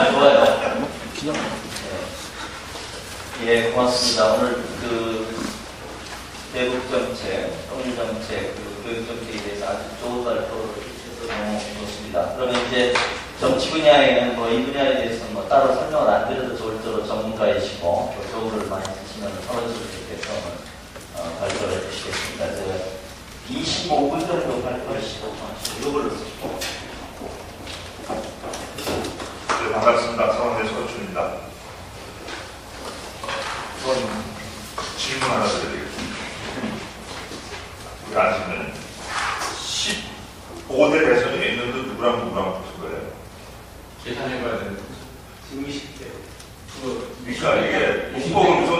좋아요. 예, 고맙습니다. 오늘 대북 정책, 통일 정책, 그리고 교육 정책에 대해서 아주 좋은 발표를 해주셔서 너무 좋습니다. 그러면 이제 정치 분야에는 이 분야에 대해서는 따로 설명을 안 드려도 좋을 정도로 전문가이시고 또 교훈을 많이 쓰시는 서른수님께서 발표를 해주시겠습니다. 25분 정도 발표하시고 이걸로 쓰시고. 네, 반갑습니다. 서울대 서울춘입니다. 우선 질문 하나 드려야겠습니다. 우리 아시는 15대 대선이 몇 년도 누구랑 붙은 거예요? 계산해봐야 되는 지금 20대. 그러니까 이게 문법을 우선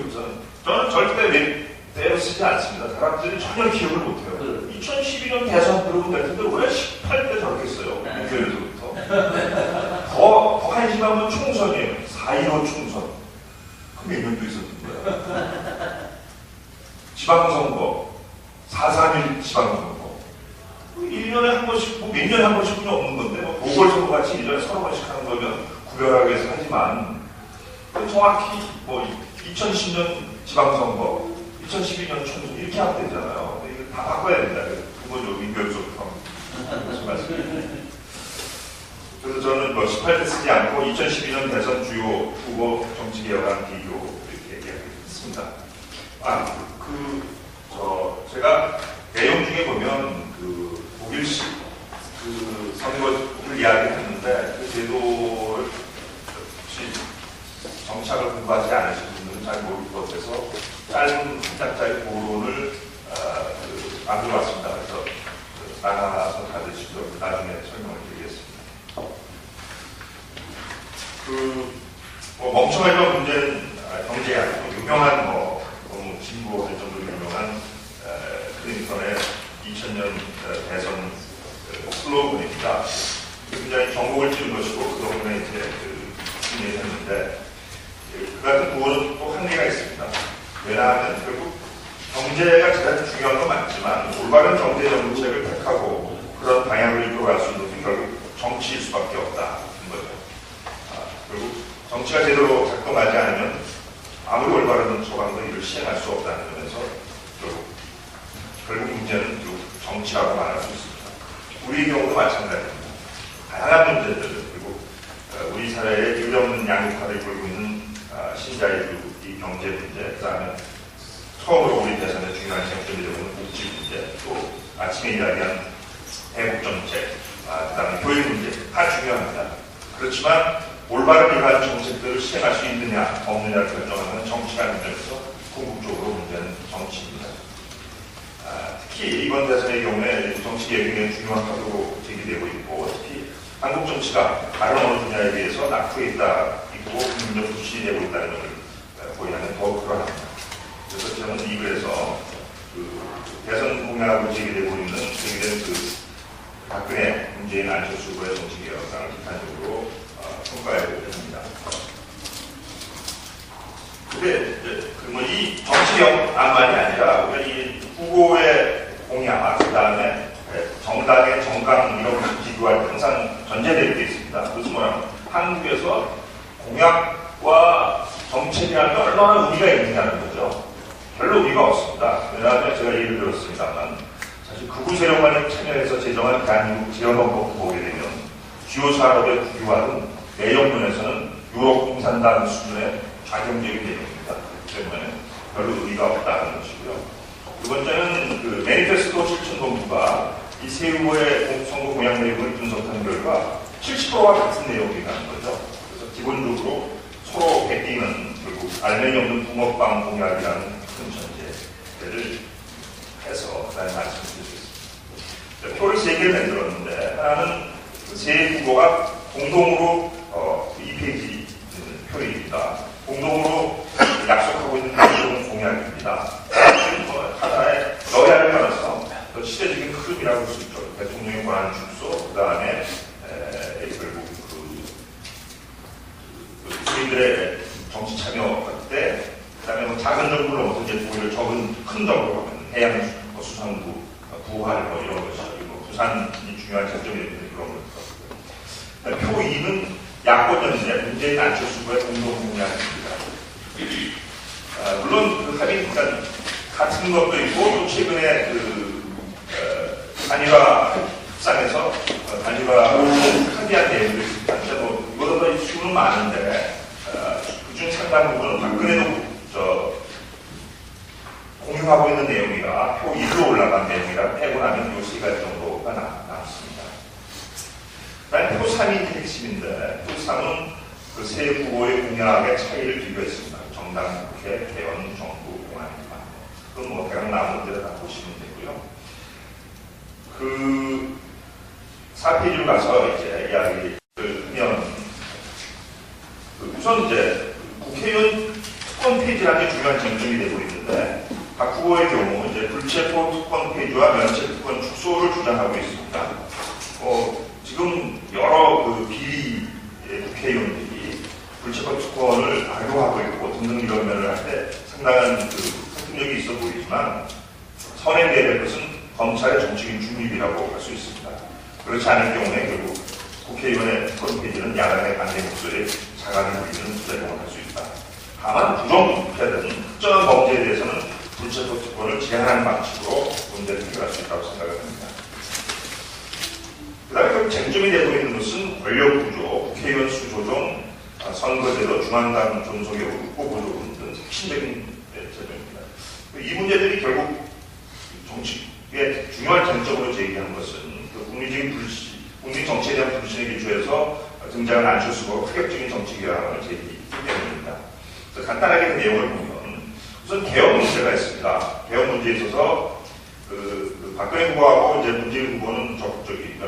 우선 저는 절대 때로 쓰지 않습니다. 사람들이 전혀 기억을 못해요. 2012년 대선 들어본 대통령 왜 18대 저렇게 써요? 유교에서부터. 더 한심한 건 총선이에요. 4.15 총선. 그 몇 년도 있었던 거야. 지방선거. 4.3일 지방선거. 1년에 한 번씩, 몇 년에 한 번씩은 없는 건데, 보궐선거 같이 1년에 서너 번씩 하는 거면 구별하기 위해서 하지만, 정확히 2010년 지방선거, 2012년 총선 이렇게 하면 되잖아요. 이거 다 바꿔야 된다. 그건 여기 인별수부터 무슨 말씀이에요? 그래서 저는 18대 쓰지 않고 2012년 대선 주요 후보 정치개혁안 비교 이렇게 얘기하겠습니다. 제가 내용 중에 보면 독일식 선거를 이야기했는데 그 제도를 혹시 정착을 공부하지 않으신 분들은 잘 모를 것 같아서 짧은 한 장짜리 고론을 만들어왔습니다. 그래서 나가서 받으시고요. 나중에 설명을 드리겠습니다. 멍청하지만 문제는 경제야. 유명한 너무 진보할 정도로 유명한 클린턴의 2000년 대선 슬로건입니다. 굉장히 전곡을 찌른 것이고 그 덕분에 이제 승리를 했는데 그 같은 구호는 또 한계가 있습니다. 왜냐하면 결국 경제가 가장 중요한 건 맞지만 올바른 경제 정책을 택하고 그런 방향으로 이끌어갈 수 있는 것은 결국 정치일 수밖에 없다는 거죠. 결국 정치가 제대로 작동하지 않으면 아무리 올바른 소방도 이를 시행할 수 없다는 점에서 결국 문제는 정치라고 말할 수 있습니다. 우리 경우도 마찬가지입니다. 다양한 문제들 그리고 우리 사회의 유없는 양극화를 이끌고 있는 신자유주의 경제 문제, 그 다음에 처음으로 우리 대선의 중요한 쟁점이 되고 있는 복지 문제, 또 아침에 이야기한 대북 정책, 그 다음에 교육 문제 다 중요합니다. 그렇지만 올바른 이러한 정책들을 시행할 수 있느냐 없느냐를 결정하는 정치라는 점에서 궁극적으로 문제는 정치입니다. 특히 이번 대선의 경우에 정치 개혁이 중요한 카드로 제기되고 있고 특히 한국 정치가 다른 어느 분야에 비해서 낙후해 있고 국민적 부실되고 있다는 것을 보이면 더욱 그러합니다. 그래서 저는 이 글에서 대선 공약으로 제기된 박근혜, 문재인, 안철수 후보의 정치개혁안을 비판적으로 평가해 보려고 합니다. 근데 이 정치개혁안만이 아니라 우리가 이 후보의 공약, 그 다음에 정당의 정강 이런 것을 비교할 때 항상 전제되어 있습니다. 그것은 뭐냐면 한국에서 공약과 정책이라는 게 얼마나 의미가 있느냐는 거죠. 별로 의미가 없습니다. 왜냐하면 제가 예를 들었습니다만 사실 극우 세력만이 참여해서 제정한 대한민국 재헌헌법을 보게 되면 주요 산업의 국유화는 내용면에서는 유럽 공산당 수준의 좌경적인 내용입니다. 그렇기 때문에 별로 의미가 없다는 것이고요. 두 번째는 매니페스토 실천본부가 이 세 후보의 선거 공약 내용을 분석한 결과 70%와 같은 내용이라는 거죠. 그래서 기본적으로 서로 베끼는 결국 알맹이 없는 붕어빵 공약이라는 큰 전제를 해서 그다음에 말씀드리겠습니다. 표를 3개를 만들었는데 하나는 세 후보가 공동으로 2페이지 표입니다. 공동으로 약속하고 있는 공동 공약입니다. 하나의 여야를 따라서 시대적인 흐름이라고 할 수 있죠. 대통령의 권한 축소, 그 다음에 결국 국민들의 정치 참여 때, 그 다음에 작은 정부를 넘어서 이제 오히려 큰 정부로 가면 해양 수산부, 부활 이런 것이 부산이 중요한 쟁점이 되는 표 2는 야권 연대 문재인 안철수의 공동 공약입니다. 물론 그 합의 같은 것도 있고 또 최근에 단일화 협상에서 단일화 합의한 내용도 있습니다. 이거보다 수는 많은데 그중 상당 부분은 박근혜도 공유하고 있는 내용이라 표 1로 올라간 내용이라 빼고 나면 요 세 가지 정도가 남습니다. 그다음에 표 3이 핵심인데 표 3은 그 세 후보의 공약의 차이를 비교했습니다. 정당, 국회, 개헌, 정부, 공안입니다. 그건 뭐 대강 나온 대로 다 보시면 되고요. 그 4페이지로 가서 이제 이야기를 하면 우선 이제 국회의원 특권 페이지라는 게 중요한 쟁점이 되고 있는데 각 후보의 경우 이제 불체포 특권 페이지와 면책 특권 축소를 주장하고 있습니다. 지금 여러 그 비리 국회의원들이 불체포 특권을 악용하고 있고 등등 이런 면을 할 때 상당한 그 설득력이 있어 보이지만 선행돼야 될 것은 검찰의 정치인 중립이라고 할 수 있습니다. 그렇지 않을 경우에 결국 국회의원의 특권 페이지는 야당의 반대 목소리에 자각을 부리는 부작용을 할 수 있다. 다만 부정부패든 특정한 범죄에 대해서는 불체포 특권을 제한하는 방식으로 문제를 해결할 수 있다고 생각을 합니다. 그 다음에 쟁점이 되고 있는 것은 권력구조, 국회의원 수조정, 선거제도, 중앙당 존속의 후보조정 등 핵심적인 제도입니다. 이 문제들이 결국 정치의 중요한 쟁점으로 제기한 것은 국민적인 국민 정치에 대한 불신에 기초해서 등장한 안철수 후보가 파격적인 정치 결함을 제기했기 때문입니다. 간단하게 그 내용을 보면 우선 개헌 문제가 있습니다. 개헌 문제에 있어서 박근혜 후보하고 이제 문재인 후보는 적극적인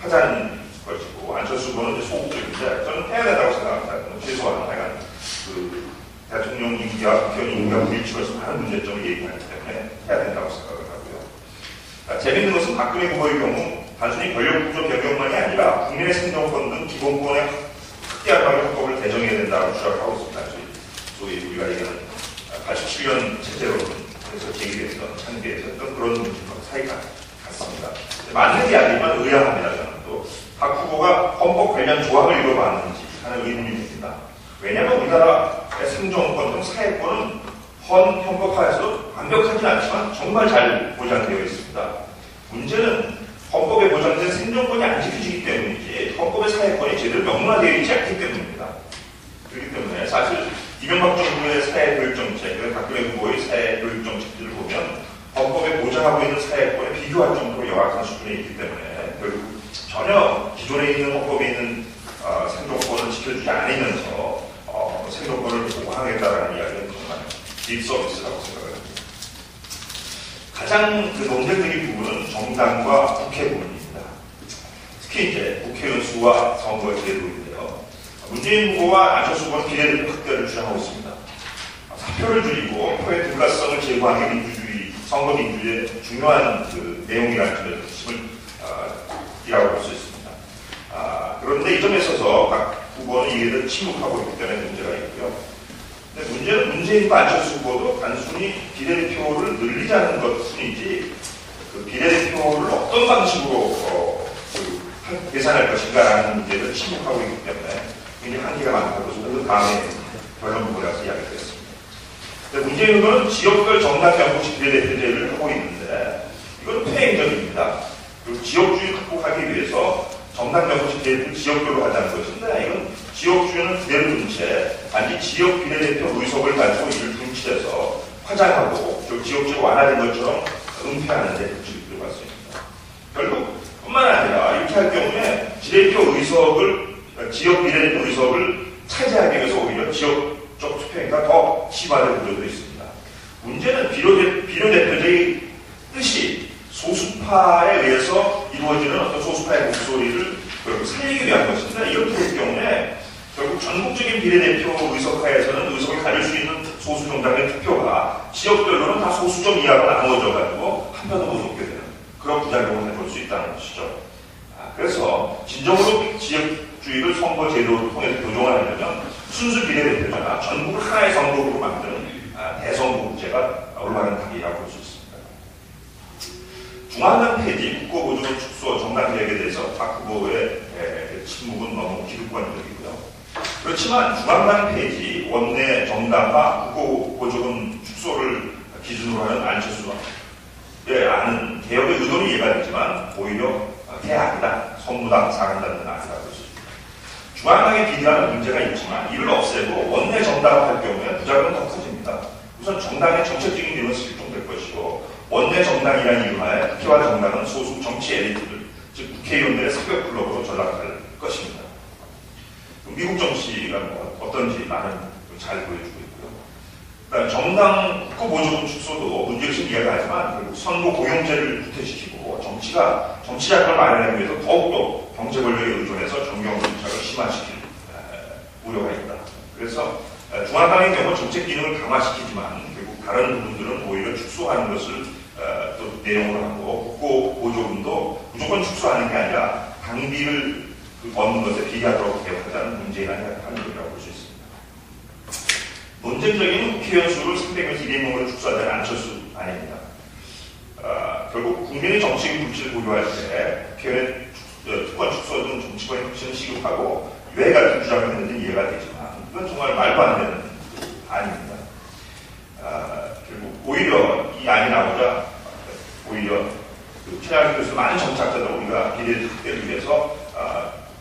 하자는 것이고 안철수 후보는 이제 소극적인데 저는 해야 된다고 생각합니다. 최소한 하여간 대통령 임기와 국회의원 임기와 부딪히면서 많은 문제점을 얘기하기 때문에 해야 된다고 생각을 하고요. 재밌는 것은 박근혜 후보의 경우 단순히 권력구조 변경만이 아니라 국민의 생존권 등 기본권의 확대하는 헌법을 개정해야 된다고 주장을 하고 있습니다. 소위 우리가 얘기하는 87년 체제론에서 제기됐던 창비했던 그런 문제와 사이가 같습니다. 맞는 이야기만 의아합니다. 저는 또 박 후보가 헌법 관련 조항을 읽어봤는지 하는 의문이 듭니다. 왜냐하면 우리나라의 생존권 등 사회권은 헌법화에서 완벽하지 않지만 정말 잘 보장되어 있습니다. 문제는 헌법에 보장된 생존권이 안 지켜지기 때문이지 헌법의 사회권이 제대로 명문화되어 있지 않기 때문입니다. 그렇기 때문에 사실 이명박 정부의 사회교육정책, 박근혜 후보의 사회교육정책들을 보면 헌법에 보장하고 있는 사회권에 비교할 정도로 열악한 수준에 있기 때문에 결국 전혀 기존에 있는 헌법에 있는 생존권을 지켜주지 않으면서 생존권을 보호하겠다는 이야기는 정말 립서비스라고 생각을 합니다. 가장 논쟁적인 부분은 정당과 국회 부분입니다. 특히 이제 국회의원 수와 선거 제도인데요. 문재인 후보와 안철수 후보는 비례대표 확대를 주장하고 있습니다. 사표를 줄이고 표의 불가성을 제거하는 게 민주주의, 선거 민주주의의 중요한 내용이라는 점에서 핵심을 이라고 볼 수 있습니다. 그런데 이 점에 있어서 각 후보는 이에 대해 침묵하고 있기 때문에 문제가 있고요. 근데 문제는 문재인과 안철수 후보도 단순히 비례대표를 늘리자는 것뿐이지 그 비례대표를 어떤 방식으로 계산할 것인가라는 문제를 침묵하고 있기 때문에 굉장히 한계가 많다고 저는 다음에 결론 부분에 가서 이야기하겠습니다. 문재인 후보는 지역별 정당 명부식 비례대표제를 하고 있는데 이건 퇴행적입니다. 그리고 지역주의 극복하기 위해서 정당 명부식 비례대표를 지역별로 하자는 것인데 이건 지역주의는 그대로 둔 채 단지 지역 비례대표 의석을 가지고 이를 분치해서 화장하고 지역주의가 완화된 것처럼 은폐하는 데 그쪽이 들어갈 수 있습니다. 결국 뿐만 아니라 이렇게 할 경우에 지역 비례대표 의석을 차지하기 위해서 오히려 지역적 투표행위가 더 심화될 구조도 있습니다. 문제는 비례대표제의 뜻이 소수파에 의해서 이루어지는 어떤 소수파의 목소리를 살리기 위한 것인데 이렇게 될 경우에 결국 전국적인 비례대표 의석하에서는 의석을 가질 수 있는 소수 정당의 투표가 지역별로는 다 소수점 이하로 나누어져 가지고 한 표도 못 얻게 되는 그런 부작용을 해볼 수 있다는 것이죠. 그래서 진정으로 지역주의를 선거 제도를 통해서 교정을 하려면 순수 비례대표제나 전국을 하나의 선거구로 만드는 대선거구제가 올바른 답이라고 볼 수 있습니다. 중앙당 폐지, 국고보조금 축소, 정당 개혁에 대해서 박 후보의 침묵은 너무 기득권적이고요. 그렇지만 중앙당 폐지, 원내 정당화, 국고보조금 축소를 기준으로 하는 안철수의 아는 개혁의 의도는 이해가 되지만 오히려 대악이다, 선무당, 사간다는 아니라고 볼 수 있습니다. 중앙당에 비대하는 문제가 있지만 이를 없애고 원내 정당화할 경우에 부작용은 더 커집니다. 우선 정당의 정책적인 이론은 실종될 것이고 원내 정당이라는 이름하에 국회와 정당은 소수 정치 에리트들, 즉 국회의원들의 사격 클럽으로 전락할 것입니다. 미국 정치가 어떤지 나는 잘 보여주고 있고요. 그러니까 정당 국고보조금 축소도 문제의식 이해가 하지만 결국 선거 고용제를 구태시키고 정치자금을 마련하기 위해서 더욱더 경제 권력에 의존해서 정경 정착을 심화시킬 우려가 있다. 그래서 중앙당의 경우 정책 기능을 강화시키지만 결국 다른 부분들은 오히려 축소하는 것을 또 내용으로 하고 국고보조금도 무조건 축소하는 게 아니라 당비를 얻는 것에 비례하도록 개혁하자는 문제라는 합의라고 볼 수 있습니다. 논쟁적인 국회의원 수를 300에서 200명으로 축소하자는 안철수 아닙니다. 결국 국민의 정치적인 불씨를 고려할 때 국회의원 특권 축소 등 정치권의 혁신을 시급하고 외 같은 주장을 했는데 이해가 되지만 이건 정말 말도 안 되는 아닙니다. 결국 오히려 이 안이 나오자 오히려 최양희 교수 많은 정착자들 우리가 기대를 위해서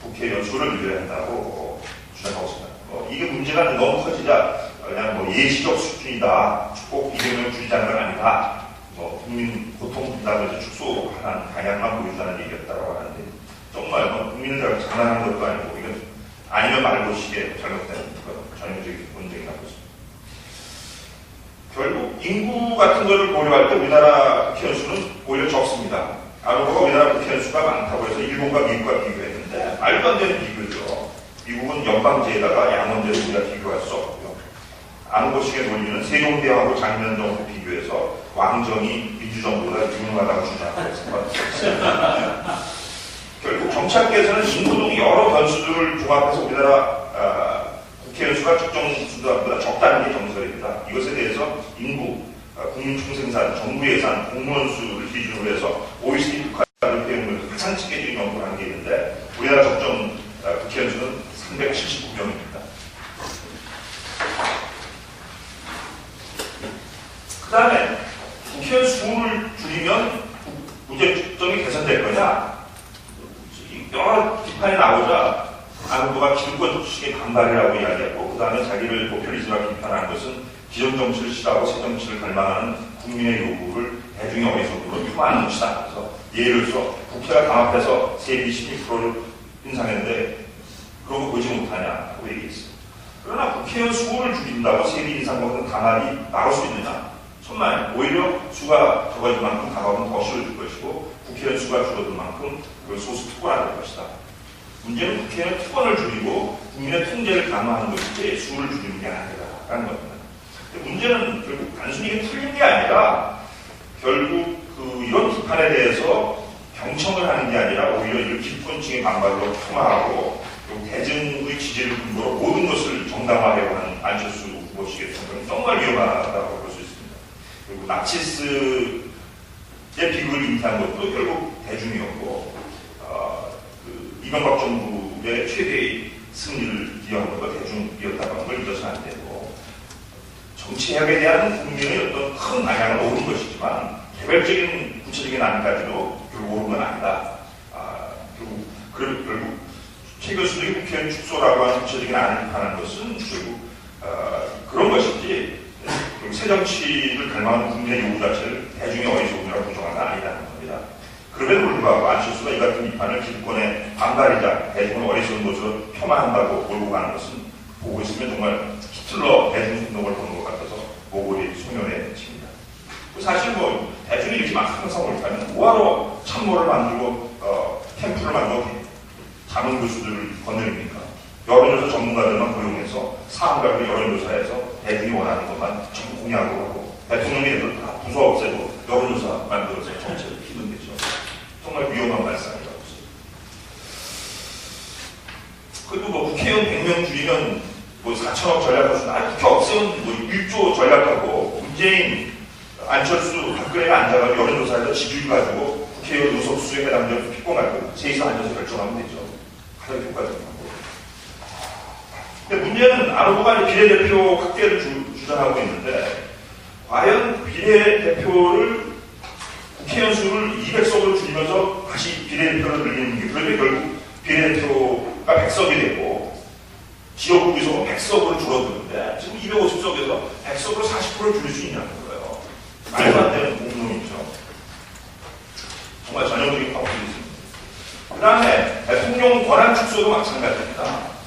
국회의원 수를 늘려야 한다고 주장하고 있습니다. 이게 문제가 너무 커지자 그냥 예시적 수준이다. 꼭 200명 줄이자는 건 아니다. 국민 고통 분담에서 축소하는 방향만 보여주자는 얘기였다고 하는데 정말 국민을 장난하는 것도 아니고 이건 아니면 말고식에 잘못된 전형적인 논쟁이라고 했습니다. 결국 인구 같은 것을 고려할 때 우리나라 국회의원 수는 오히려 적습니다. 아무가 우리나라 국회의원 수가 많다고 해서 일본과 미국과 비교했는데 말도 안 되는 비교죠. 미국은 연방제에다가 양원제를 우리가 비교할 수 없고요. 안보식의 논리는 세종대왕하고 장면정부 비교해서 왕정이 민주정부보다 유능하다고 주장하고 있습니다. 결국 정치학계에서는 인구 등 여러 변수들을 종합해서 우리나라 국회의원 수가 특정 수보다 적다는 게 정설입니다. 이것에 대해서 인구, 국민총생산, 정부 예산, 공무원 수를 기준으로 해서 OECD 국가들 때문에 가장 체계적인 연구를 하는 게 있는데 우리나라 적정 국회의원 수는 379명입니다. 그 다음에 국회의원 수를 줄이면 문제점이 개선될 거냐? 여러 비판이 나오자 안 후보가 기득권 정치의 반발이라고 이야기했고 그 다음에 자기를 포퓰리즘과 비판한 것은 기존 정치를 싫어하고 새 정치를 갈망하는 국민의 요구를 대중의 어리석음으로 폄하하는 것이다. 그래서 예를 들어서 국회가 강압해서 세비 16%를 인상했는데 그런 거 보지 못하냐고 얘기했어요. 그러나 국회의원 수를 줄인다고 세비 인상보다는 강압이 나올 수 있느냐? 정말 오히려 수가 적어질 만큼 강압은 더 쉬워질 것이고 국회의원 수가 줄어들 만큼 그걸 소수 특권화될 것이다. 문제는 국회의원 특권을 줄이고 국민의 통제를 강화하는 것이지 수를 줄이는 게 아니라는 겁니다. 문제는 결국 단순히 이게 틀린 게 아니라 결국 이런 비판에 대해서 경청을 하는 게 아니라 오히려 이를 기득권층의 반발로 폄하하고 대중의 지지를 근거로 모든 것을 정당화하려고 하는 안철수 후보식의 성격은 정말 위험하다고 볼 수 있습니다. 그리고 나치스의 비극을 인지한 것도 결국 대중이었고 이명박 정부의 최대의 승리를 기여한 것도 대중이었다고 하는 걸 잊어서는 안 되고 정치개혁에 대한 국민의 어떤 큰 방향을 오른 것이지만 개별적인 구체적인 안까지도 결국 오른 건 아니다. 결국 최 교수들이 국회의원 축소라고 하는 구체적인 안을 비판한 것은 결국 그런 것이지 새 정치를 갈망하는 국민의 요구 자체를 대중의 어리석음이라고 부정한 건 아니라는 겁니다. 그럼에도 불구하고 안철수가 이 같은 비판을 기득권의 반발이자 대중을 어리석은 것으로 폄하한다고 몰고 가는 것은 보고 있으면 정말 히틀러 대중운동을 보는 것 같아서 모골이 소년해집니다. 사실 대중이 이렇게 막 항상 올까면 뭐하러 참모를 만들고 캠프를 만들고 자문 교수들을 건드립니까? 여론조사 전문가들만 고용해서 사람들을 여론조사해서 대중이 원하는 것만 전부 공약으로 하고 대통령이 애들 다 부서 없애고 여론조사 만들어서 정책을 피는 거죠. 정말 위험한 발상이라고 했습니다. 그리고 국회의원 100명 줄이면 4천억 전략할 수는 국회 없으면 1조 전략하고 문재인, 안철수, 박근혜가 앉아가지고 여론조사에서 지지율 가지고 국회의원 의석수에 해당되는 피권 가지고 셋이서 앉아서 결정하면 되죠. 가장 효과적인 방법. 근데 문제는 안 후보가 비례대표 확대를 주장하고 있는데 과연 비례대표를 국회의원 수를 200석으로 줄이면서 다시 비례대표를 늘리는 게 그러면 결국 비례대표가 100석이 되고 지역구 의석은 100석으로 줄어드는데 지금 250석에서 100석으로 40%를 줄일 수 있냐는 거예요. 말도 안 되는 공론이죠. 정말 전형적인 방법이 있습니다. 그 다음에 대통령 권한 축소도 마찬가지입니다.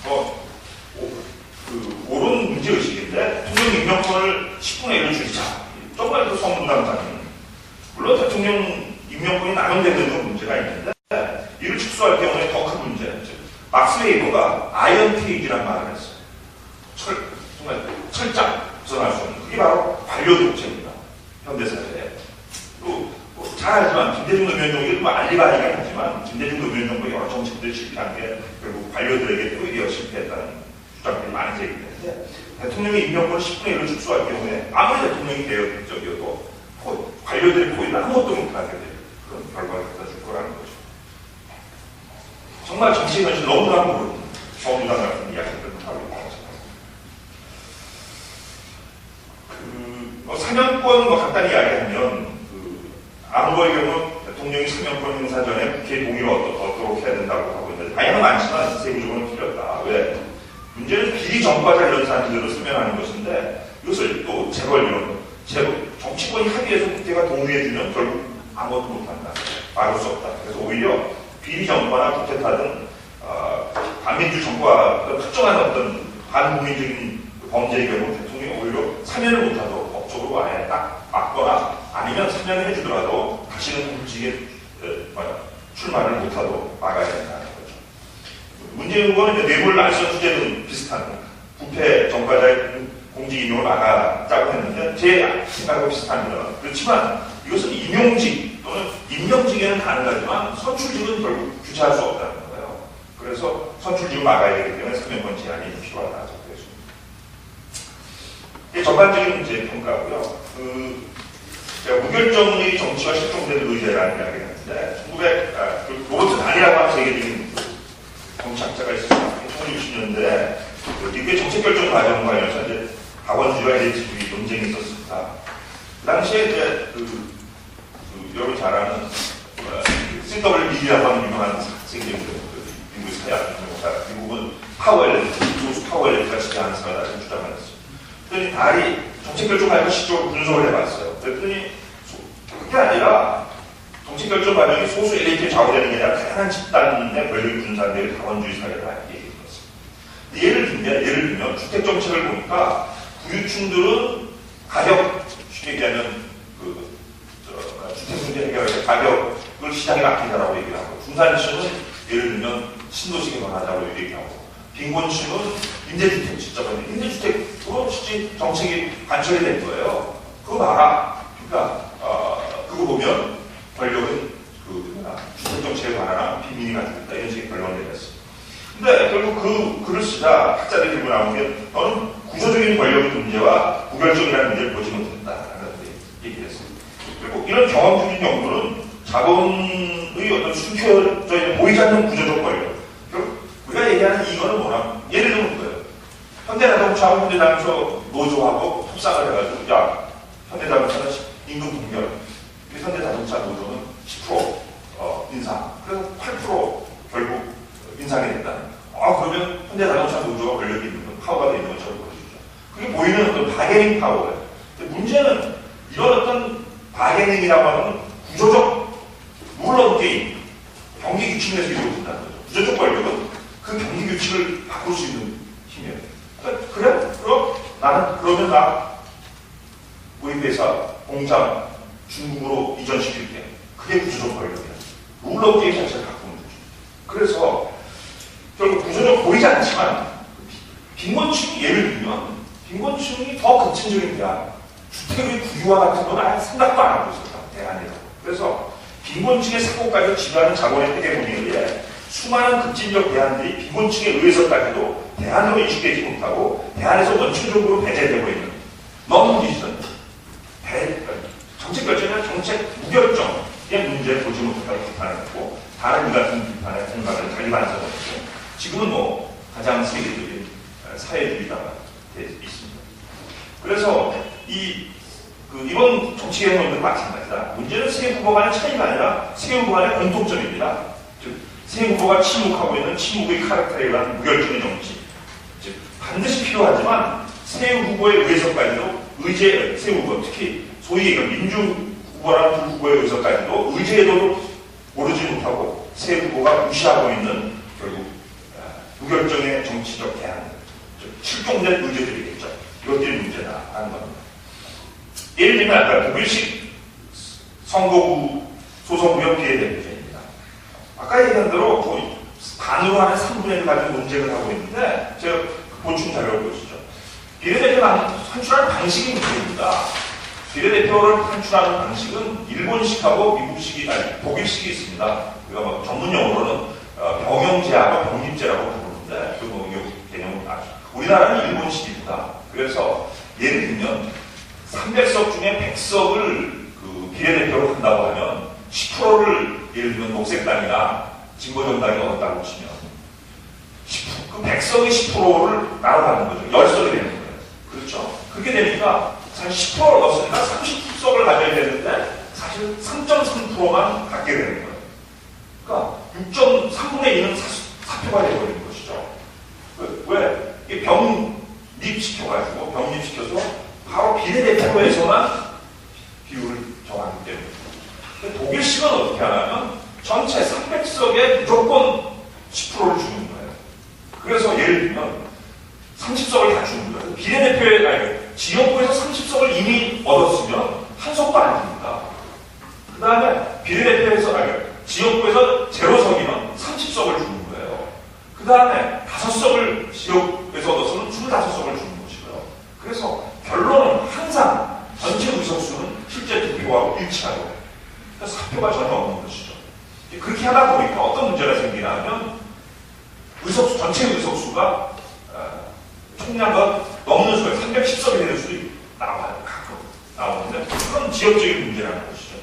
옳은 문제의식인데 대통령 임명권을 10분의 1을 줄이자. 정말 그 성문당자는 물론 대통령 임명권이 남용되는 건 문제가 있는데 이를 축소할 경우에 더 큰 문제. 막스 웨이버가 아이언 케이지라는 말을 했어요. 정말 철장 벗어날 수 없는 그게 바로 관료 독재입니다. 현대사회에. 잘 알지만 김대중 노무현 정부도 알리바이가 있지만 김대중 노무현 정부 여러 정책들이 실패한 게 결국 관료들에게 오히려 실패했다는 주장들이 많이 제기되는데 대통령의 임명권을 10분의 1로 축소할 경우에 아무리 대통령이 개혁적이어도 관료들이 거의 아무것도 못하게 될 그런 결과를 갖다 줄 거라는 거죠. 정말 정치 현실 너무나 모르는 정부당 같은 이야기들을 하고 있다고 생각합니다. 사면권 간단히 이야기하면 안 후보의 경우 대통령이 사면권 행사 전에 국회 동의를 얻도록 해야 된다고 하고 있는데 다양은 많지만 세부적으로는 필요하다. 왜? 문제는 비리 전과자 이런 사람들을 사면하는 것인데 이것을 또 재벌 정치권이 합의해서 국회가 동의해주면 결국 아무것도 못한다. 막을 수 없다. 그래서 오히려 비리 전과나 쿠데타 등 반민주 정과 특정한 어떤 반국민적인 범죄의 경우 대통령이 오히려 사면을 못하도록 법적으로 아예 딱 막거나 아니면 사면을 해주더라도 다시는 공직에 출마를 못하도록 막아야 된다는 거죠. 문재인 후보는 뇌물 날선 수재는 비슷한 부패 전과자의 공직 임용을 막아자고 했는데 제 생각하고 비슷합니다. 그렇지만 이것은 임용직 또는 임명직에는 가능하지만 선출직은 결국 규제할 수 없다는 거예요. 그래서 선출직을 막아야 되기 때문에 사면권 제한이 필요하다고 했습니다. 이게 전반적인 문제의 평가고요. 제가 무결정의 정치와 실종되는 의제라는 이야기를 했는데 로버트 단이라고 하는 세계적인 정치학자가 있었습니다. 1960년대 미국의 정책결정 과정 관련해서 이제 박원주와 LHV 논쟁이 있었습니다. 그 당시에 이제 여러분 잘 아는 C.W. 미디라고 하는 유명한 세계적인 미국의 사회 미국은 소수 파워 엘리트가 지배하는 사회라는 주장을 했어요. 그랬더니 달이 정책결정 과정을 시적으로 분석을 해봤어요. 그랬더니 그게 아니라 정책결정 과정이 소수 엘리트에 좌우되는 게 아니라 다양한 집단의 권력이 분산되는 다원주의 사회를 얘기했습니다. 예를 들면 주택정책을 보니까 부유층들은 가격, 쉽게 얘기하면 주택 문제 해결할 때 가격을 시장에 맡긴다라고 얘기를 하고 중산층은 예를 들면 신도시에 권하자고 얘기하고 빈곤층은 임대주택 직접하는 임대주택으로 실제 정책이 관철이 된 거예요. 그거 봐라. 그러니까 그거 보면 권력은 주택정책에 관한 빈민이 가지고 있다. 이런 식의 결론을 내렸어요. 근데 결국 그 글을 쓰자 학자들이 들고 나온 게 너는 구조적인 권력의 문제와 무결정이라는 문제를 보지 못했다라는 얘기를 했어요. 그리고 이런 경험적인 연구는 자본의 어떤 숨겨져 있는 보이지 않는 구조적 권력. 우리가 얘기하는 이거는 뭐냐? 예를 들면 거예요. 현대자동차하고 현대자동차 노조하고 협상을 해가지고 야 현대자동차는 임금 동결, 현대자동차 노조는 10% 인상, 그래서 8% 결국 인상이 됐다. 그러면 현대자동차 노조가 권력이 있는 건 파워가 있는 것처럼 보여주죠. 그게 보이는 어떤 바게닝 파워예요. 근데 문제는 이런 어떤 바게닝이라고 하는 구조적 룰 게임, 경기 규칙 내에서 이루어진다는 거죠. 구조적 권력은 그 경기 규칙을 바꿀 수 있는 힘이에요. 그럼 나는 그러면 우리 회사, 공장, 중국으로 이전시킬게. 그게 구조적 권력이야. 룰 게임 자체를 바꾸는 거죠. 그래서 결국 구조적 보이지 않지만 빈곤층이 예를 들면 빈곤층이 더 급진적인 대안, 주택의 국유화 같은 건 아예 생각도 안 하고 있었다. 대안에서. 그래서 빈곤층의 사고까지 지배하는 자본의 헤게모니에 수많은 급진적 대안들이 빈곤층에 의해서까지도 대안으로 인식되지 못하고 대안에서 원칙적으로 배제되고 있는 너무 디지털 정책 결정이나 정책 무결정 문제를 보지 못했다고 비판을 했고 다른 이 같은 비판에 공감을 달리 반성했고 지금은 뭐 가장 세계적인 사회주의자가 되어 있습니다. 그래서 이번 정치개혁론도 마찬가지다. 문제는 세 후보 간의 차이가 아니라 세 후보 간의 공통점입니다. 즉, 세 후보가 침묵하고 있는 침묵의 카르텔에 의한 무결점의 정치. 즉, 반드시 필요하지만 세 후보의 의석까지도 세 후보, 특히 소위 민주 후보라는 두 후보의 의석까지도 의제에도 오르지 못하고 세 후보가 무시하고 있는 결국 무결점의 정치적 대안, 즉, 실종된 의제들이겠죠. 이것들이 문제다라는 겁니다. 예를 들면 아까 독일식 선거구 소선구역 비례대 문제입니다. 아까 얘기한 대로 거의 반으로 하는 3분의 1 가지고 논쟁을 하고 있는데 제가 보충 자료를 보시죠. 비례대표를 산출하는 방식이 문제입니다. 비례대표를 산출하는 방식은 일본식하고 독일식이 있습니다. 우리가 뭐 전문 용어로는 병영제하고 병립제라고 부르는데 그 개념은 아주 우리나라는 일본식입니다. 그래서 예를 들면 300석 중에 100석을 비례대표로 한다고 하면 10%를 예를 들면 녹색당이나 진보정당이 얻었다고 치면 그 100석의 10%를 나눠가는 거죠. 10석이 되는 거예요. 그렇죠? 그렇게 되니까 사실 10%를 얻었으니까 30석을 가져야 되는데 사실 3.3%만 갖게 되는 거예요. 그러니까 6.3분의 1은 사표가 되어버리는 것이죠. 왜? 이게 병립시켜가지고 병립시켜서 바로 비례대표에서만 비율을 정하기 때문에. 독일식은 어떻게 하냐면 전체 300석에 무조건 10%를 주는 거예요. 그래서 예를 들면 30석을 다 주는 거예요. 지역구에서 30석을 이미 얻었으면 한 석도 안 줍니다. 그 다음에 비례대표에서, 지역구에서 0석이면 30석을 주는 거예요. 그 다음에 5석을 지역에서 얻었으면 25석을 주는 것이고요. 그래서 결론은 항상 전체 의석수는 실제 득표하고 일치하고 사표가 전혀 없는 것이죠. 그렇게 하다 보니까 어떤 문제가 생기나 하면 전체 의석수가 총량과 넘는 수가 310석이 되는 수도 나와요. 가끔 나오는데 그런 지역적인 문제라는 것이죠.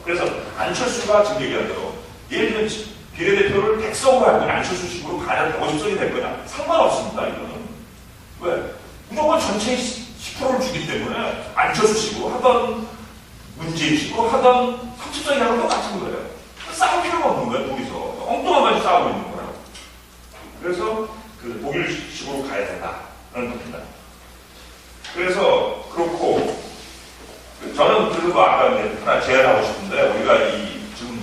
그래서 안철수가 지금 얘기한 대로 예를 들면 비례대표를 100석으로 하고 안철수식으로 가면 50석이 될 거냐 상관없습니다. 이거는 왜? 무조건 전체 10%를 주기 때문에 안철수식으로 하던 문재인식으로 하던 30석이 하는 똑같은 거예요. 싸울 필요가 없는 거예요. 둘이서 엉뚱한 가지 싸우고 있는 거예요. 그래서 독일식으로 가야 된다는 겁니다. 그래서 그렇고 저는 그래서 아까 하나 제안하고 싶은데 우리가 지금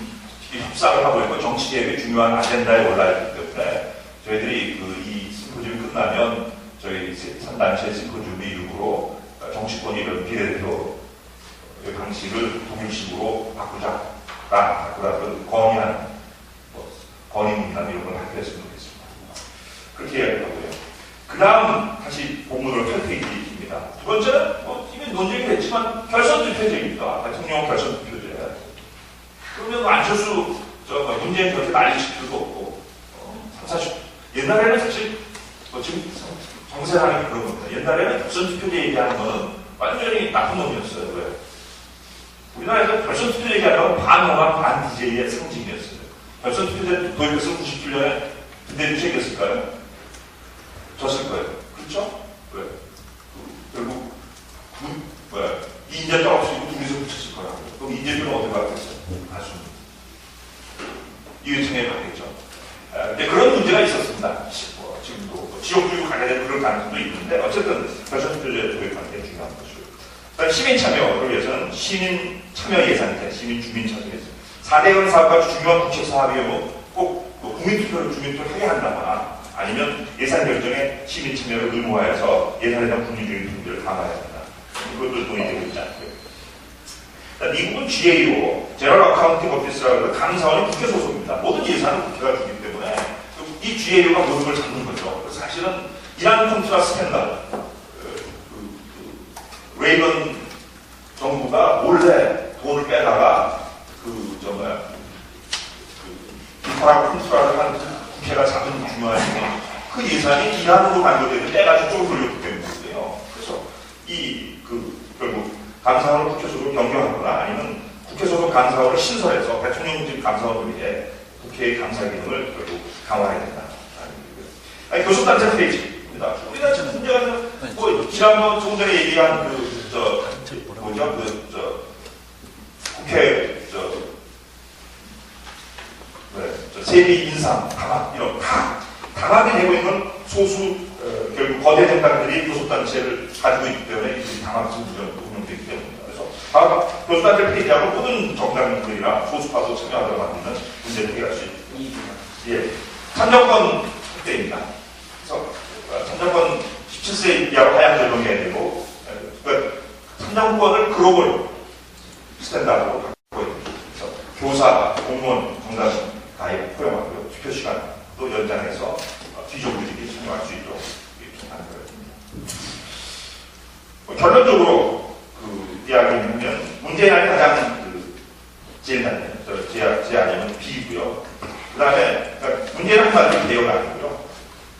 협상을 하고 있고 정치개혁의 중요한 아젠다에 올라있기 때문에 저희들이 이 심포지움이 끝나면 저희 3단체 심포지움이 일부러 정치권이 이런 비례대표 방식을 독일식으로 바꾸라고 건의하는 건의문단 이런 걸 하게 됐으면 좋겠습니다. 그렇게 이야기하고요. 그 다음 다시 본문으로 펼페이지입니다. 두 번째는 이미 논쟁이 됐지만 결선 투표제입니다. 대통령 결선 투표제. 그러면 안철수 문재인 그렇게 난리칠 필요도 없고 30, 옛날에는 사실 지금 정세라는 그런 겁니다. 옛날에는 결선 투표제 얘기하는 거는 완전히 나쁜 놈이었어요. 왜? 우리나라에서 결선 투표 얘기하면 반호남 반DJ의 상징이었어요. 결선 투표제 도입해서 97년에 그때 주식이었을까요? 졌을 거예요. 그렇죠? 왜? 결국 이인자 없이고 둘이서 붙였을 거라고. 그럼 이재명은 어떻게 받겠어요? 가수는. 이회창에 받겠죠. 근데 그런 문제가 있었습니다. 지금도 지역주의로 가게 되는 그런 가능성도 있는데 어쨌든 결선 투표제 도입하는 게 중요한 것이고. 시민 참여를 위해서는 시민 참여 예산제, 시민 주민 참여 예산. 4대원 사업과 중요한 국회 사업이 꼭 국민투표를 주민투표를 하게 한다거나 아니면 예산 결정에 시민 참여를 의무화해서 예산에 대한 국민적인 분들을 강화해야 한다. 그것도 논의되고 있지 않고요. 미국은 GAO, 제너럴 어카운팅 오피스라고 해서 감사원이 국회 소속입니다. 모든 예산은 국회가 주기 때문에 이 GAO가 모든 걸 잡는 거죠. 사실은 이란 콘트라 스캔들, 레이건 정부가 몰래 돈을 빼다가 이파라 콘트라를 한 국회가 잡은 중요한 그 예산이 이란으로 만들어지는 빼가지고 쪽으로 돌렸기 때문인데요. 그래서 결국 감사원을 국회 소속으로 변경하거나 아니면 국회 소속 감사원을 신설해서 대통령직 감사원 외에 국회의 감사 기능을 결국 강화해야 된다. 아니, 교섭단체 페이지입니다. 우리가 지금 문제가 뭐 지난번 조금 전에 얘기한 국회 세비 인상 강압 이런 강압이 되고 있는 소수 결국 거대 정당들이 교섭단체를 가지고 있기 때문에 이 강압성 운영되기 때문입니다. 그래서 교섭단체 페이지하고 모든 정당들이나 소수파도 참여하도록 만드는 문제를 해결할 수 있습니다. 예, 참정권 확대입니다. 그래서 참정권 17세 이하로 하향 적용해야 되고, 그러니까 참정권을 글로벌 스탠다드로 갖고 있는. 그래서 교사, 공무원, 정당 가입 허용하고요. 투표 시간도 연장해서 비정규직이 참여할 수 있도록 이렇게 하는 거였습니다. 결론적으로 이야기를 보면 문제안이 가장 제일 낮은 제 아니면 B고요. 그 다음에 문제는 한마디로 개혁 아니고요.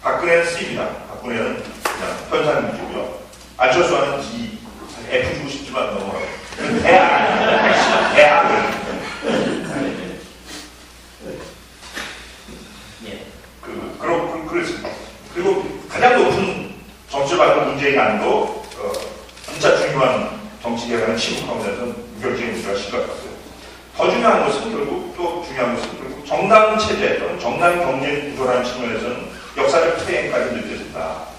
박근혜는 C입니다. 박근혜는 그냥 현상 위주고요. 안철수와는 D, F 주고 싶지만 넘어가요. 대학을 그렇습니다. 그리고 가장 높은 정치받는 문제의 난도 진짜 중요한 정치 개혁의 침묵 가운데서는 무결점의 문제가 심각하고요. 더 중요한 것은 결국 또 중요한 것은 결국 정당 체제 또는 정당 경쟁 구조라는 측면에서는 역사적 퇴행까지 느껴진다.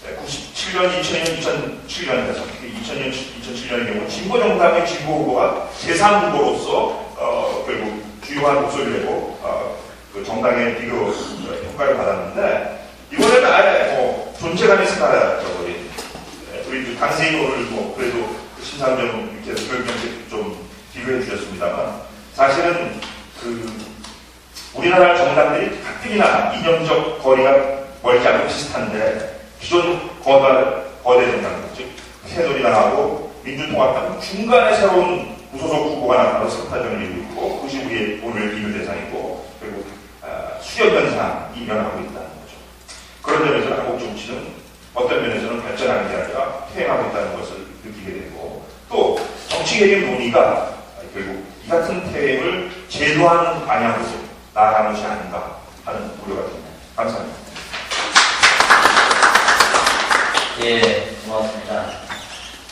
97년, 2000년, 2007년 에서 특히 2000년, 2007년의 경우 진보 정당의 진보 후보가 제3 후보로서 결국 주요한 목소리를 내고 그 정당의 비교 효과를 받았는데 이번에는 아예 존재감이 사라져버린 우리 강세인 오늘 그래도 심상정 밑에서 교육정책 좀 비교해 주셨습니다만 사실은 우리나라 정당들이 가뜩이나 이념적 거리가 멀지 않고 비슷한데 기존 거대 정당 즉 새누리당하고 민주통합당 중간에 새로운 무소속 후보가 나타나서 석파전을 이루고 있고 그것이 우리의 오늘 비교 대상이고 그리고 수렴 현상이 일어나고 있다는 거죠. 그런 점에서 한국 정치는 어떤 면에서는 발전하는 게 아니라 퇴행하고 있다는 것을 느끼게 되고 또 정치개혁 논의가 결국 이 같은 퇴행을 제도하는 방향으로 나아가는 것이 아닌가 하는 우려가 듭니다. 감사합니다. 예, 고맙습니다.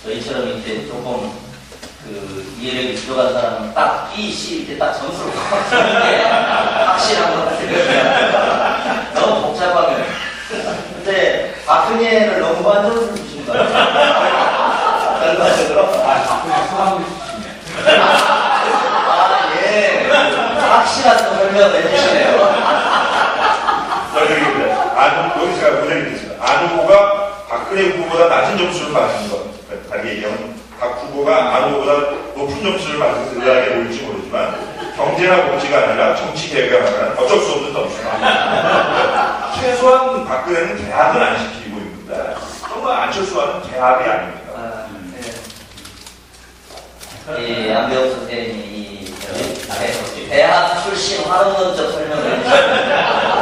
저희처럼 이제 조금 이해력이 부족한 사람은 딱 B, C 이렇게 딱 점수를 주는 게 확실한 것 같아요. 너무 복잡하게. 근데 박근혜를 너무 안 점수를 주신 것 같아요. 결과적으로. 박근혜 소감을 주시네. 예. 확실한 설명을 해주시네요. 여기 제가 문제를 드렸습니다. 안 후보가 박근혜 후보보다 낮은 점수를 받는 것. 다르게 얘기하면 박 후보가 안 후보보다 높은 점수를 받는 의학에 보일지 모르지만 경제나 복지가 아니라 정치 개혁에 관한 어쩔 수 없는 점수다. 최소한 박근혜는 대학은 안 시키고 있는데 정말 안철수와는 대학이 아닙니다. 이 안배우 선생님이 대학 출신 활동론적 설명을 해주셨습니다.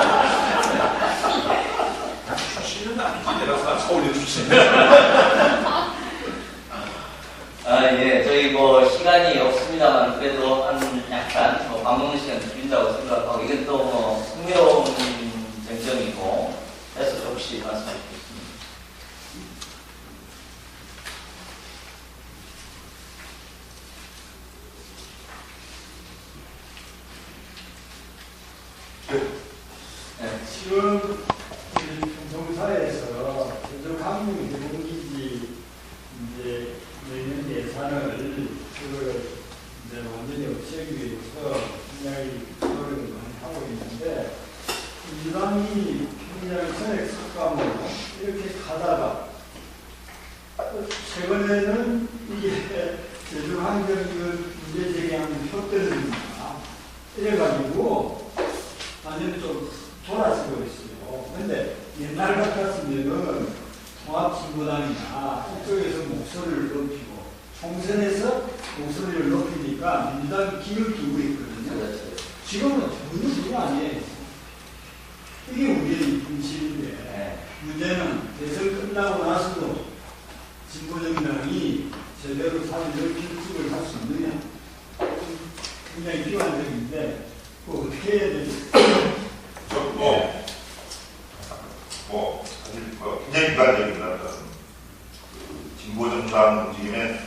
출신은 아니지. 내가 서울대 출신. 예, 저희 시간이 없습니다만 그래도 한 약간 밥 먹는 시간 드린다고 생각하고 이게 또 흥미로운 쟁점이고 해서 혹시 말씀해주겠습니다. 지금 정부사에서 전적항공 대공기지 이제 내년 예산을 이제 완전히 없애기 위해서 굉장히 노력을 많이 하고 있는데 일반이 굉장히 전액 삭감으로 이렇게 가다가 최근에는 이게 제주환경 문제 제기하는 표들입니다. 이래가지고 완전히 좀 돌아서고 있어요. 근데 옛날 같았으면은 통합진보당이나 이쪽에서 목소리를 높이고 총선에서 목소리를 높이니까 민주당이 기를 두고 있거든요. 지금은 전혀 그게 아니에요. 이게 우리의 분실인데 문제는 대선 끝나고 나서도 진보정당이 제대로 사회적 결집을 할 수 있느냐 있는데 그 어떻게 해야 되지? 사실 굉장히 비관적입니다. 진보정당 움직임의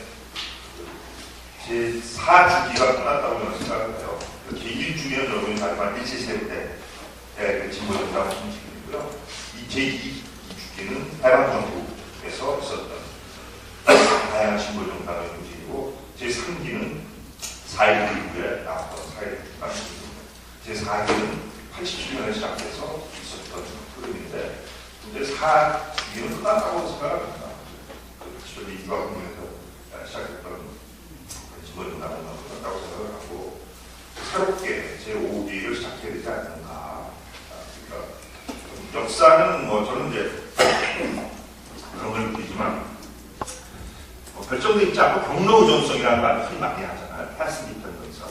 제4주기가 끝났다고 저는 생각을 해요. 제1주기는 여러분이 말한 1세시대 때의 진보정당 움직임이고요. 이 제2주기는 해방정부에서 있었던 다양한 진보정당의 움직임이고, 제3기는 4.19 이후에 나왔던 4.19 움직임입니다. 제4기는 87년에 시작해서 있었던 흐름인데, 근데 4주기는 끝났다고 생각합니다. 기존의 이과국에서 시작했던 진보정당은 끝났다고 생각을 하고, 새롭게 제5기를 시작해야 되지 않는가. 그러니까 역사는 저는 이제 그런 걸 느끼지만, 결정되어 있지 않고 경로 의존성이라는 말을 흔히 많이 하잖아요. 패스 디펜던스가.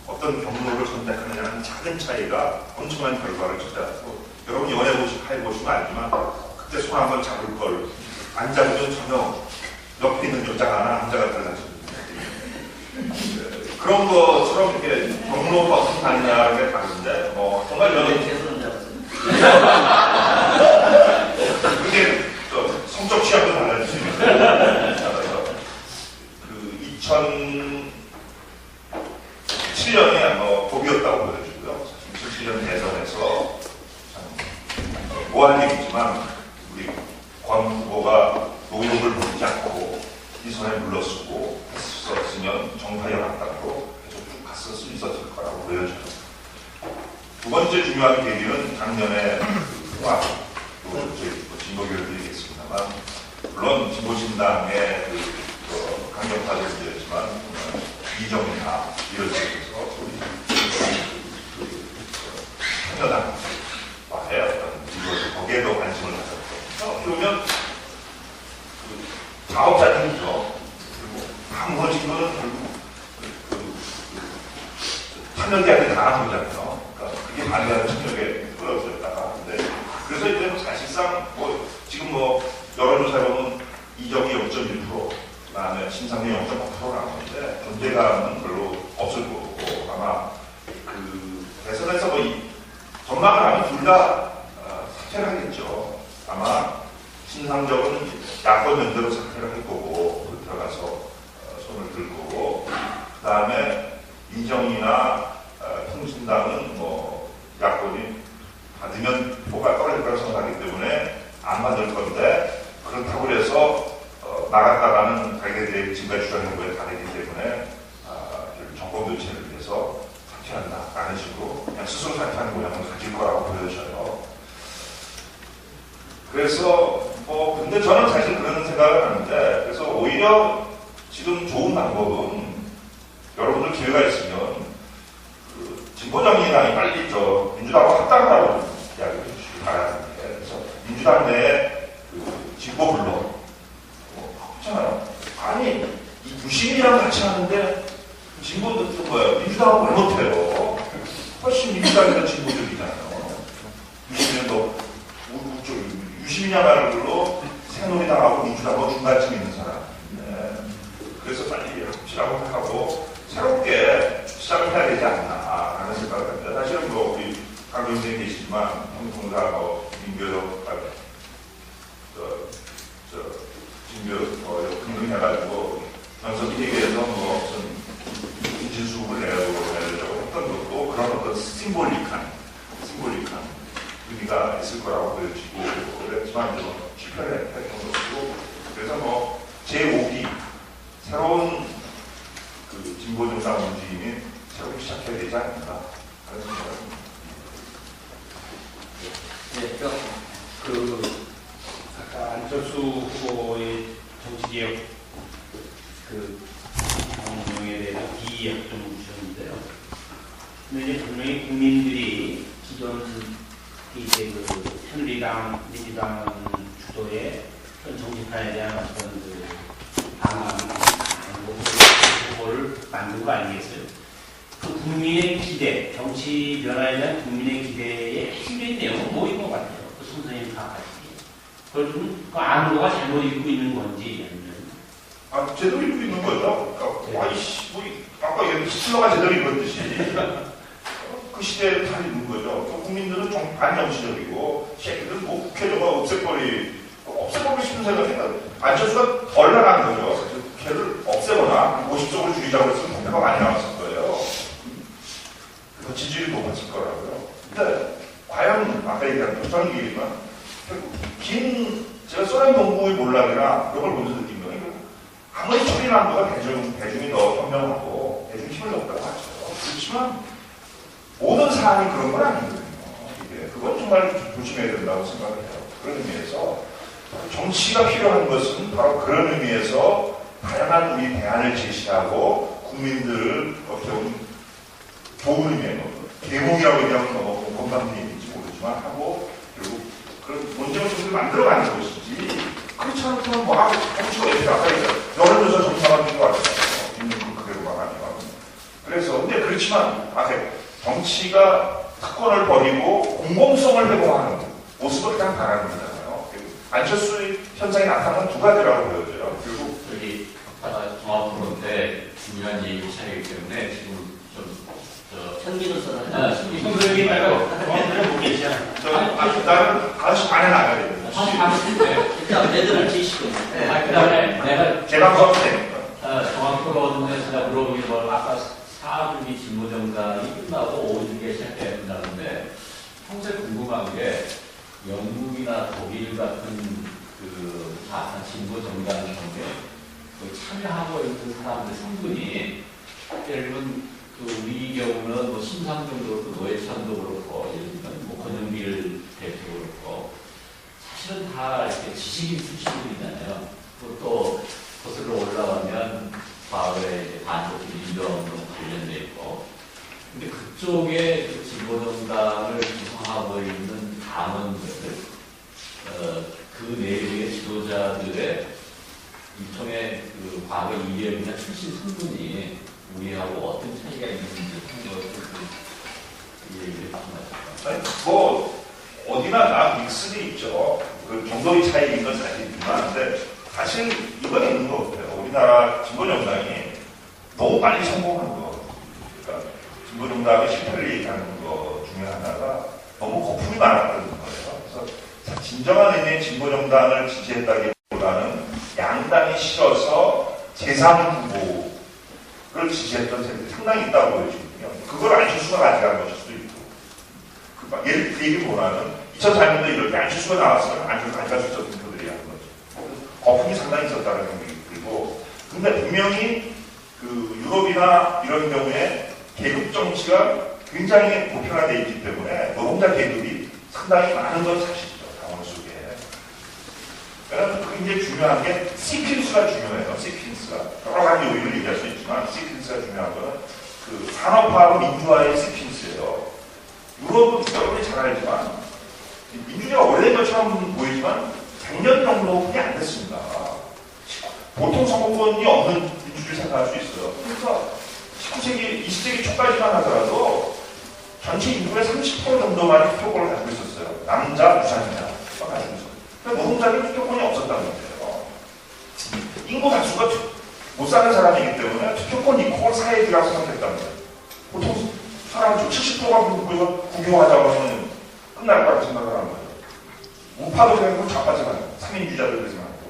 어떤 경로를 선택하느냐는 작은 차이가 엄청난 결과를 초래하고, 여러분 해보시면 알지만 그때 손 한번 잡을 걸 안 잡으면 전혀 옆에 있는 여자가 하나 남자가 들어가죠. 그런 것처럼 이렇게 경로가 어떻게 가느냐는 게 다른데 정말 여러분 최선을 잡았어요. 그게 성적 취향도 달라지죠. 2007년에 고비였다고 보여주고요. 2007년 대선에서 뭐할 얘기지만 우리 권 후보가 노역을 부리지 않고 이 선에 물러서고 했었으면 정파에 맞다고 계속 쭉 갔을 수 있었을 거라고 보여져요. 두 번째 중요한 계기는 작년에 진보교를 드리겠습니다만, 물론 진보신당의 강력파도 문제였지만 이정이나 이런 식에서 한여당과의 어떤 거기에도 관심을 가졌고, 그러면 자업자들이죠. 그리고 다 무너진 거는 결국 참여계한테 당한 거잖아요. 그러니까 그게 반대하는 참여계에 끌어들였다가. 그래서 이제 사실상 지금 여론조사 보면 이정이 0.1%, 그다음에 신상이 0.5% 나오는데 존재감은 별로 없을 거고, 아마 대선에서 전망을 하면 둘 다 사퇴를 하겠죠. 아마 신상적은 야권 연대로 사퇴를 할 거고, 들어가서 손을 들 거고, 그다음에 이정이나 통신당은 야권이 받으면 뭐가 떨어질 거라고 생각하기 때문에 안 받을 건데, 그렇다고 해서 나갔다가는 자기들의 지금까지 주장한 거에 다르기 때문에 정권 교체를 위해서 사퇴한다라는 식으로 그냥 스스로 사퇴하는 모양을 가질 거라고 보여져요. 그래서 근데 저는 사실 그런 생각을 하는데, 그래서 오히려 지금 좋은 방법은 여러분들 기회가 있으면 진보정의당이 빨리 민주당하고 합당을 하라고 이야기를 해주시기 바라는데, 그래서 민주당 내에 진보 블록 그렇잖아요. 아니 이 유시민이랑 같이 하는데 진보도 좀 민주당하고 왜 못해요? 훨씬 민주당이 더 진보적이잖아요. 유시민이야말로 새누리당하고 민주당하고 중간쯤 있는 사람. 그래서 빨리 합치라고 하고 새롭게 시작을 해야 되지 않나 하는 생각을 합니다. 사실은 우리 강경생이 계시지만 형통사 민교도 등등해가지고 연석이 얘기해서 무슨 인진수급을 내려고 했던 것도 그런 어떤 심볼릭한 의미가 있을 거라고 보여지고, 그랬지만 실패를 했던 것이고, 그래서 제5기 새로운 진보정당 움직임이 새롭게 시작해야 되지 않는가 하는 생각입니다. 네, 아까 안철수 후보의 정치개혁 내용에 대해서 비약 좀 주셨는데요. 근데 이제 분명히 국민들이 기존 새누리당, 민주당 주도의 그런 정치판에 대한 어떤 방안, 후보를 만든 거 아니겠어요? 그 국민의 기대, 정치 변화에 대한 국민의 기대의 핵심적인 내용은 뭐인 것 같아요? 그 선생님 파악하시기에. 그걸 좀 아는 거가 잘못 읽고 있는 건지, 아니면. 제대로 읽고 있는 거죠. 그러니까, 아까 얘기했던 히틀러가 제대로 읽었듯이. 그 시대를 살리는 거죠. 또 국민들은 좀 반정치적이고 새끼들은 뭐 국회의원 없애버리고 싶은 생각이니까 안철수가 덜 나간 거죠. 그래서 국회를 없애거나 50석을 줄이자고 했으면 국회가 많이 나왔을 거예요. 그래서 지지율이 높았을 거라고요. 근데 과연 아까 얘기한 표창 얘기지만 제가 소련 동부의 몰락이나 이런 걸 보면서 느낀 거예요. 아무리 초리남부가 대중이 더 현명하고 대중이 힘을 넣었다고 하죠. 그렇지만 모든 사안이 그런 건 아니거든요. 그건 정말 조심해야 된다고 생각을 해요. 그런 의미에서 정치가 필요한 것은 바로 그런 의미에서 다양한 우리 대안을 제시하고 국민들을 어떻게 보면 좋은 의미의 계몽이라고 얘기하면 너무 공감된 얘기인지 모르지만 하고 그리고 그런 논쟁을 좀 만들어가는 것이지 그렇지 않으면 뭐 정치가 이렇게 아까 여론조사 정상화된 것 같아요. 있는 그대로가 아니고 그래서 근데 그렇지만 정치가 특권을 버리고 공공성을 회복하는 모습을 그냥 바라는 거잖아요. 안철수의 현상이 나타나는 두 가지라고 보여져요. 그리고 여기 종합토론 때 중요한 얘기 시작이기 때문에 지금 현기는 선언. 이거 얘기 말고 애들은 못 계시잖아. 나는 5시 반에 나가야 돼요. 일단 애들을 지시고. 그다음에 내가 제가 수업 때니까. 종합토론에서 물어보기 뭐 아까 4분기 진보정당이 끝나고 5분기에 시작된다는데 평소에 궁금한 게 영국이나 독일 같은 그 진보정당 중에 참여하고 있는 사람들 성분이 예를 들면 우리 경우는 뭐 심상정도 그렇고 노회찬도 그렇고 예를 들면 뭐 권영길 대표 그렇고 사실은 다 이렇게 지식인 출신들이잖아요. 또 거슬러 올라가면 과거에 반독 민주화운동 관련돼 있고 근데 그쪽에 그 진보정당을 구성하고 있는 당원들 그 내부의 지도자들의 일종의 그 과거 이력이나 출신 성분이 우리하고 어떤 차이가 있는지 하는 것을 얘기를 하시면 뭐 어디나 다 믹스는 있죠. 그 정도의 차이인 건 사실이지만 근데 사실 이건 있는 것 같아요. 우리나라 진보정당이 너무 빨리 성공한 거. 그러니까 진보정당의 실패를 얘기하는 거 중에 하나가 너무 거품이 많았다는 거예요. 그래서 진정한 의미의 진보정당을 지지했다기보다는 양당이 싫어서 제3후보를 지지했던 세력이 상당히 있다고 보여지거든요. 그걸 안철수가 가져간 것일 수도 있고. 예를 그 얘기 뭐냐면 2004년도에 이렇게 안철수가 나왔으면 안철수가 가져갈 수 있었던 분들이 하는 거죠. 거품이 상당히 있었다는 생각이 들고 근데 분명히 그 유럽이나 이런 경우에 계급 정치가 굉장히 보편화되어 있기 때문에 노동자 계급이 상당히 많은 건 사실이죠. 당원 속에. 그래서 굉장히 중요한 게 시퀀스가 중요해요. 시퀀스가. 여러 가지 요인을 얘기할 수 있지만 시퀀스가 중요한 거는 그 산업화하고 민주화의 시퀀스예요. 유럽은 여러분이 잘 알지만 민주주의가 오래된 것처럼 보이지만 100년 정도밖에 안 됐습니다. 보통 선거권이 없는 민주주의 생각할 수 있어요. 그러니까 19세기, 20세기 초까지만 하더라도 전체 인구의 30% 정도만 투표권을 가지고 있었어요. 남자, 무장자 가지고 있었어요. 그러니까 노동자는 투표권이 없었다는 거예요. 인구 다수가 못 사는 사람이기 때문에 투표권 이퀄 사회주의라고 생각했다는 거예요. 보통 사람 70%가 국교하자고 하면 끝날 거라고 생각을 하는 거예요. 우파도 생각하고 좌파도 생각하고 3인주의자들도 생각하고.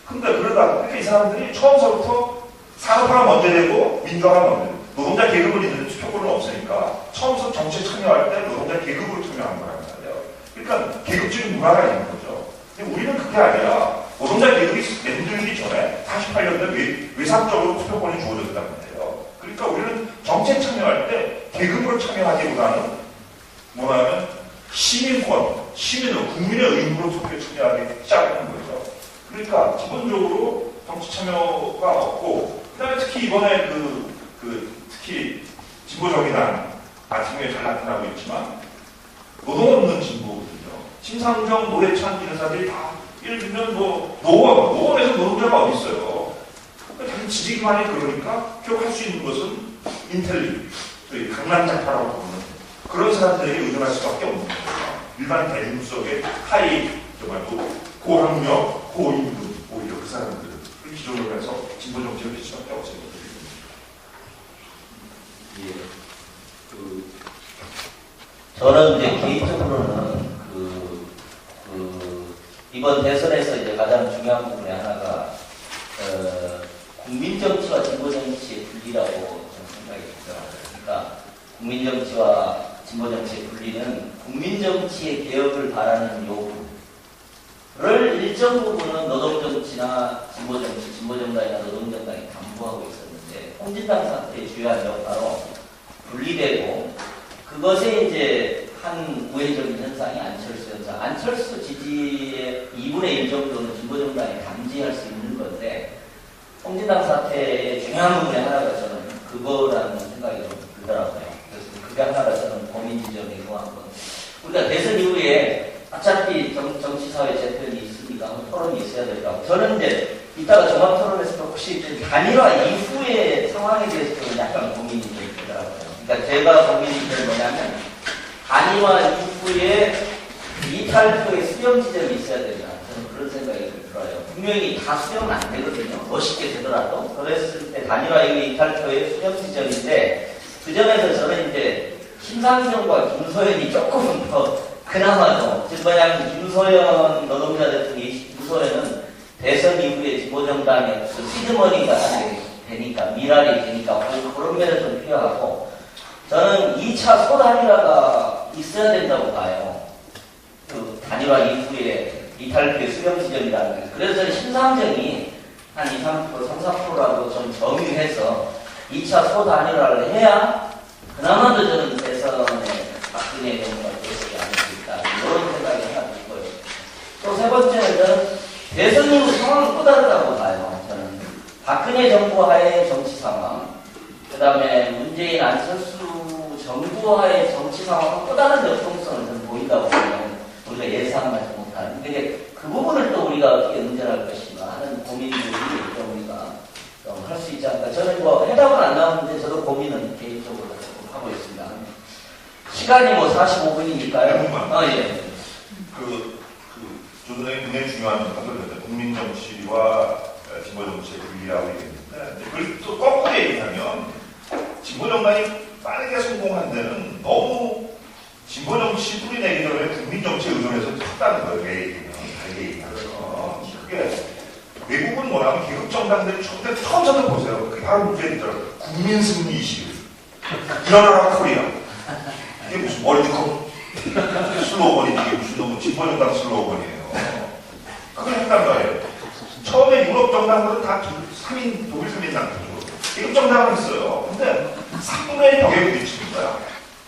근데 그러다가 그러니까 이 사람들이 처음서부터 산업화가 먼저 되고 민주화가 먼저 되고 노동자 계급을 있는데 투표권은 없으니까 처음부터 정치에 참여할 때 노동자 계급으로 참여한 거란 말이에요. 그러니까 계급적인 문화가 있는 거죠. 근데 우리는 그게 아니라 노동자 계급이 만들기 전에 48년도에 외상적으로 투표권이 주어졌단 말이에요. 그러니까 우리는 정치에 참여할 때 계급으로 참여하기보다는 뭐냐면 시민권, 시민으로 국민의 의무로 투표에 참여하기 시작하는 거죠. 그러니까 기본적으로 정치 참여가 없고 그다음에 특히 이번에 특히 진보정의당 같은 경우에 잘 나타나고 있지만 노동 없는 진보거든요. 심상정, 노회찬 이런 사람들이 다 예를 들면 뭐 노원에서 노동자가 어디 있어요. 자기 지지 기반이 그러니까 기억할 수 있는 것은 인텔리, 강남자파라고 부르는 그런 사람들에게 의존할 수밖에 없는 거예요. 일반 대중 속에 하이 정말 고학력, 고임금 오히려 그 사람들을 기존으로 해서 진보 정치를 펼칠 수밖에 없어요. 예. 저는 이제 개인적으로는 이번 대선에서 이제 가장 중요한 부분의 하나가 국민 정치와 진보 정치의 분리라고 저는 생각이 들어요. 그러니까 국민 정치와 진보 정치의 분리는 국민 정치의 개혁을 바라는 요구를 일정 부분은 노동 정치나 진보 정치, 진보 정당이나 노동 정당이 담보하고 있었는데 홍진당 사태의 주요한 역할로 분리되고 그것에 이제 한 우회적인 현상이 안철수 현상. 안철수 지지의 2분의 1 정도는 진보정당이 감지할 수 있는 건데 홍진당 사태의 중요한 부분의 하나가 저는 그거라는 생각이 좀 들더라고요. 그래서 그게 하나가 저는 고민 지점이고 한번 우리가 대선 이후에 어차피 정치사회 재편이 있으니까 토론이 있어야 될까. 저는 이제 이따가 종합 토론에서 혹시 단일화 이후의 상황에 대해서 좀 약간 고민이 좀 되더라고요. 그러니까 제가 고민이 되는 뭐냐면 단일화 이후에 이탈표의 수렴 지점이 있어야 된다. 저는 그런 생각이 들어요. 분명히 다 수렴은 안 되거든요. 멋있게 되더라도. 그랬을 때 단일화 이후에 이탈표의 수렴 지점인데 그 점에서 저는 이제 심상정과 김소연이 조금은 더 그나마도 지금 뭐냐면 김소연 노동자 대통령이 김소연은 대선 이후에 진보정당의 그 시드머니가 되니까 미랄이 되니까 그런 면은 좀 필요하고 저는 2차 소단일화가 있어야 된다고 봐요. 그 단일화 이후에 이탈표의 수렴 지점이라는 게. 그래서 저는 심상정이 한 2, 3%, 3, 4%라도 좀 정유해서 2차 소단일화를 해야 그나마도 저는 대선에 박근혜 정부가 되지 않을 수 있다. 이런 생각이 하나 들고요. 또 세 번째는 저는 대선 이후 상황은 또 다르다고 봐요. 저는 박근혜 정부하의 정치 상황, 그 다음에 문재인 안철수 정부와의 정치 상황은 또 다른 역동성을 좀 보인다고 보면 우리가 예상하지 못하는. 근데 그 부분을 또 우리가 어떻게 응전할 것인가 하는 고민들이 좀 우리가 좀 할 수 있지 않을까. 저는 뭐 해답은 안 나오는데 저도 고민은 개인적으로 하고 있습니다. 시간이 뭐 45분이니까요. 예. 조선의 굉장히 중요한 것은 국민 정치와 진보 정치의 분리라고 얘기했는데 그걸 또 거꾸로 얘기하면 진보 정당이 빠르게 성공한 데는 너무 진보 정치 뿌리내기 전에 국민 정치에 의존해서 컸다는 거예요. 왜 얘기하면 다르게 얘기하면 그게 외국은 뭐냐면 개혁 정당들이 처음 찾아보세요. 그게 바로 문제이더라고요. 국민 승리 이슈, 일어나라 코리아. 이게 무슨 월드컵 슬로건이지 이게 무슨 너무 진보 정당 슬로건이에요. 그걸 했단 말이에요. 처음에 유럽 정당들은 다 3인, 독일 3인 당이죠. 개혁 정당을 했어요. 근데 3분의 1 벽에 부딪히는 거야.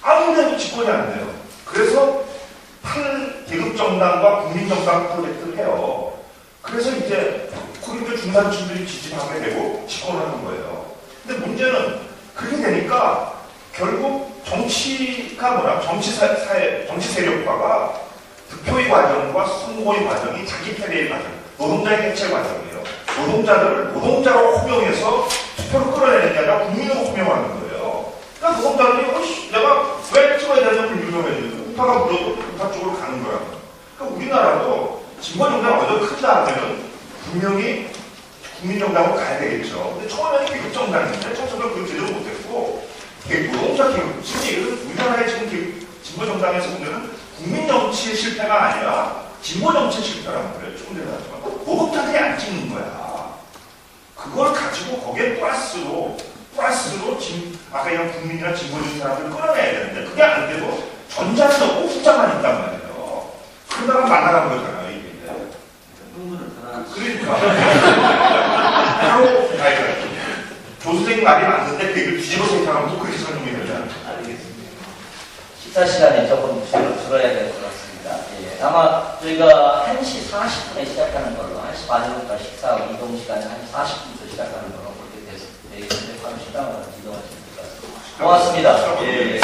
아무데도 집권이 안 돼요. 그래서 탈계급정당과 국민정당 프로젝트를 해요. 그래서 이제 그러니까 중산층들이 지지하게 되고 집권을 하는 거예요. 근데 문제는 그렇게 되니까 결국 정치가 뭐냐, 정치 세력화가 득표의 과정과 선거의 과정이 자기 편의 과정, 노동자의 해체 과정이에요. 노동자들을 노동자로 호명해서 투표를 끌어내는 게 아니라 국민으로 호명하는 거예요. 그러니까 노동자들이 내가 왜 찍어야 되냐고 유명해지고 우파가 물어도 우파 쪽으로 가는 거야. 그러니까 우리나라도 진보정당 어디서 큰다 하면은 분명히 국민정당으로 가야 되겠죠. 근데 처음에는 개혁정당인데 처음에 그걸 제대로 못했고 노동자 개혁, 지금 우리나라의 지금 진보정당에서 보면은 국민정치의 실패가 아니라 진보정치의 실패라는 거예요. 조금 전에 나왔지만 노동자들이 안 찍는 거야. 그걸 가지고 거기에 플러스로 아까 이런 국민이나 진보적인 사람들을 끌어내야 되는데 그게 안 되고 전자는 없고 후자만 있단 말이에요. 그러다가 만나간 거잖아요, 이게. 그러니까. 바로, 조 선생님 말이 맞는데 그 얘기를 뒤집어서 생각하면 또 그렇게 설명이 되잖아요. 알겠습니다. 식사 시간이 조금 줄어야 될 것 같습니다. 예. 아마 저희가 1시 40분에 시작하는 걸로, 1시 반부터 식사하고 이동 시간이 1시 40분부터 시작하는 걸로 그렇게 돼서, 바로 식당으로 이동하시면 될 것 같습니다. 고맙습니다. 예.